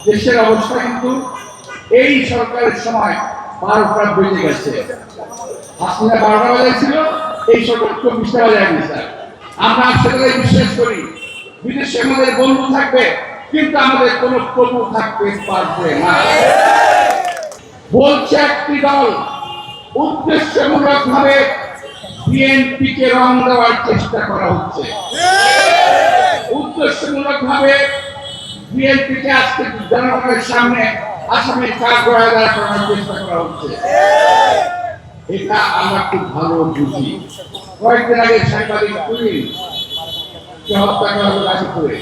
দেশের অবস্থা কিন্তু এই সরকারের সময় 12টা বেজে গেছে। হাসিনা 12টা বাজাইছিল, এই সরকার 24টা বাজায় স্যার। আমরা সেটাই বিশ্বাস করি, বিদেশে আমাদের বন্ধু থাকবে কিন্তু আমাদের কোনো প্রভু থাকতে পারবে না। বলছে একটি দল উদ্দেশ্যমূলক ভাবে বিএনপিকে রং দেওয়ার চেষ্টা করা হচ্ছে। উদ্দেশ্যমূলক ভাবে বিএনপিকে আজকে জনগণের সামনে আসামের কাঠগড়ায় দাঁড় করানোর চেষ্টা করা হচ্ছে। এটা আমরা খুব ভালো বুঝি। কয়েকদিন আগে সাংবাদিক তুলিনকে হত্যা করা হলো গাজীপুরে,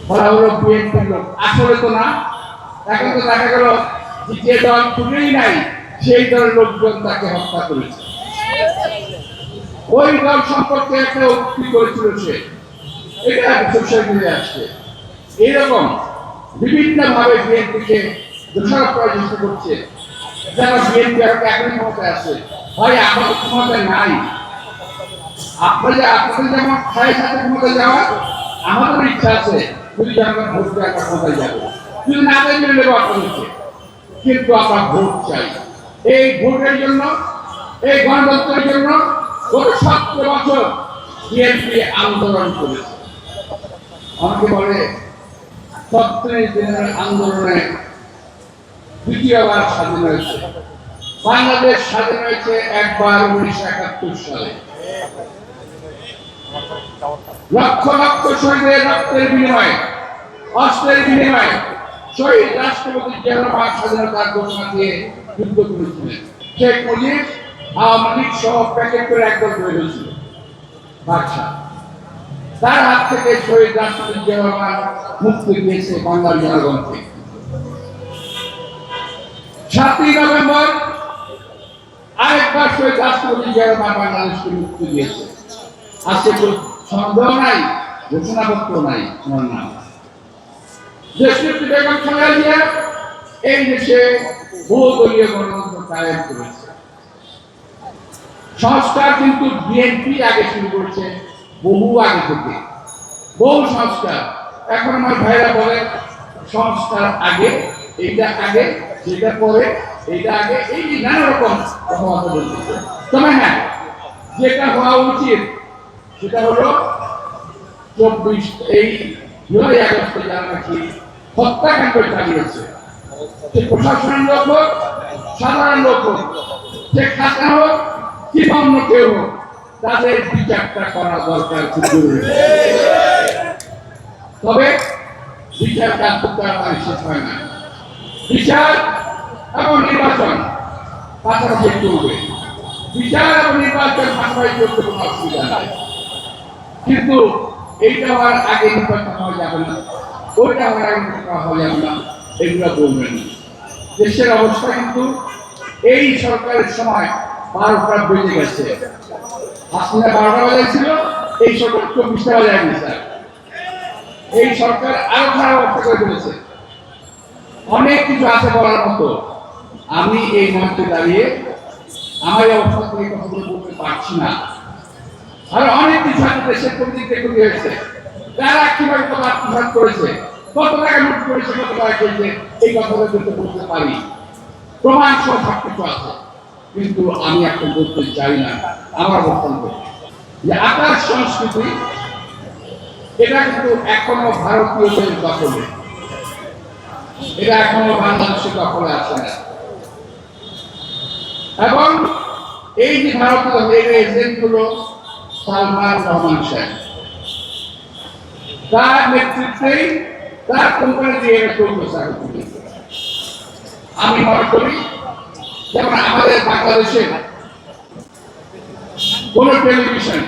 বলা হলো বিএনপির লোক। আসলে তো না, এখন তো দেখা গেল যে দল তুলেই নাই সেই দলের লোকজন তাকে হত্যা করেছে। ওই দল সম্পর্কে একটা উক্তি করেছিল সে, এটা সোশ্যাল মিডিয়ায় আসছে। এইরকম বিভিন্ন ভাবে বিএনপিকে দোষারোপ করার চেষ্টা করছে, যারা বিএনপি এখন ক্ষমতায় আছে। ভাই, আমাদের ক্ষমতায় নাই। আপনাদের যেমন খায়ের সাথে ক্ষমতায় যাওয়া, আমাদের ইচ্ছা আছে যদি জনগণ ভোট দিয়ে একটা ক্ষমতায় যাবো, যদি না দেয় মেনে নেবো আপনাদেরকে। কিন্তু আমরা ভোট চাই। এই ভোটের জন্য, এই গণতন্ত্রের জন্য গত 17 বছর বিএনপি আন্দোলন করেছে। অনেকে বলে 37 দিনের আন্দোলনে দ্বিতীয়বার স্বাধীন হয়েছে। বাংলাদেশ স্বাধীন হয়েছে একবার 1971 সালে। লক্ষ লক্ষ শহীদের রক্তের বিনিময়ে, অস্ত্রের বিনিময়ে শহীদ রাষ্ট্রপতি জিয়া রহমান স্বাধীনতার ঘোষণা দিয়ে যুদ্ধ করেছিলেন। শেখ মুজিব আওয়ামী লীগ সহ প্যাকেট করে একদল তৈরি হয়েছিল বাদশাহ। তার হাত থেকে শহীদ রাষ্ট্রপতি জিয়া রহমান মুক্তি দিয়েছে বাংলার জনগণকে। 7ই নভেম্বর আরেকবার শহীদ রাষ্ট্রপতি জিয়া রহমান বাংলাদেশকে মুক্তি দিয়েছে। আজকে সন্দেহ নাই, ঘোষণাপত্র নাই ওনার নাম। দেশনেত্রী বেগম খালেদা জিয়া এই দেশে বহুদলীয় গণতন্ত্র কায়েম করেছে। সংস্কার কিন্তু বিএনপি আগে শুরু করেছে, বহু আগে থেকে বহু সংস্কার। এখন আমার ভাইরা বলে সংস্কার আগে, এইটা আগে, সেটা পরে, এইটা আগে, এই নানা রকম কথাবার্তা বলতেছে। তবে হ্যাঁ, যেটা হওয়া উচিত সেটা হলো জুলাই আগস্টে যারা নাকি হত্যাকাণ্ড চালিয়েছে, সে প্রশাসনের লোক হোক, সাধারণ লোক হোক, সে খাতা হোক কি অন্য কেউ হোক, তাদের বিচারটা করা দরকার খুব জরুরি। তবে বিচার কাজ তাড়াতাড়ি শেষ হয় না। বিচার এবং নির্বাচন পাশাপাশি চলবে। বিচার এবং নির্বাচন পাশাপাশি চলতে কোনো অসুবিধা নাই, কিন্তু এইটা হওয়ার আগে নির্বাচন হওয়া যাবে না, ওইটা হওয়ার আগে হওয়া যাবে না, এগুলো বলবেন না। দেশের অবস্থা কিন্তু এই সরকারের সময় 12টা বেজে গেছে। হাসিনা 12টা বাজাইছিল, এই সরকার 24টা বাজায় স্যার। এই সরকার আরো খারাপ অবস্থা করে ফেলেছে। অনেক কিছু আছে বলার মতো, আমি এই মঞ্চে দাঁড়িয়ে আমার অবস্থা থেকে কথাগুলো বলতে পারছি না। আর অনেক কিছু আছে দেশের পরিস্থিতি ক্ষতি হয়েছে, তারা কিভাবে কত আত্মসাৎ করেছে, কত টাকা লুট করেছে, কত টাকা করেছে, এই কথাগুলো কিন্তু বলতে পারি, প্রমাণ সহ সবকিছু আছে। কিন্তু আমি এখন বলতে চাই না আমার বক্তব্য যে আকাশ সংস্কৃতি এটা কিন্তু এখনো ভারতীয়দের দখলে, এটা এখনো বাংলাদেশের দখলে আছে না। এবং এই যে ভারতীয় এজেন্ট গুলো সালমান রহমান সাহেব, তার নেতৃত্বেই তার কোম্পানি দিয়ে চলতেছে। আমি মনে করি যেমন আমাদের বাংলাদেশে কোন টেলিভিশন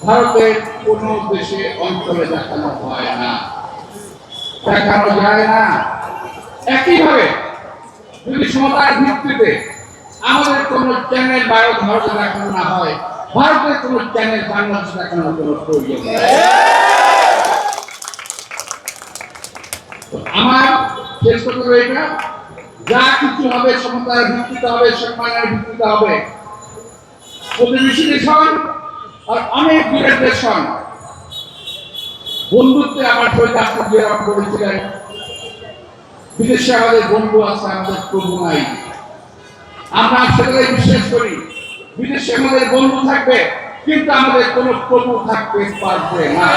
ভারতের কোন দেশে অঞ্চলে দেখানো হয় না, দেখানো যায় না। একইভাবে যদি সমতার ভিত্তিতে আমাদের কোন চ্যানেল ভারতে দেখানো না হয়, ভারতের কোন চ্যানেল বাংলাদেশে দেখানোর কোন প্রয়োজন নেই। আমার শেষ কথা এটা, যা কিছু হবে সমতার ভিত্তিতে হবে, সম্মানের ভিত্তিতে হবে। প্রতিবেশী দেশ হন আর অনেক দূরের দেশ হন, বন্ধুত্বে আমার সহিত আপনি যেরকম করেছিলেন, বিদেশে আমাদের বন্ধু আছে, আমাদের প্রভু নাই। আমরা সেটাই বিশ্বাস করি, বিদেশে আমাদের বন্ধু থাকবে কিন্তু আমাদের কোনো প্রভু থাকতে পারবে না।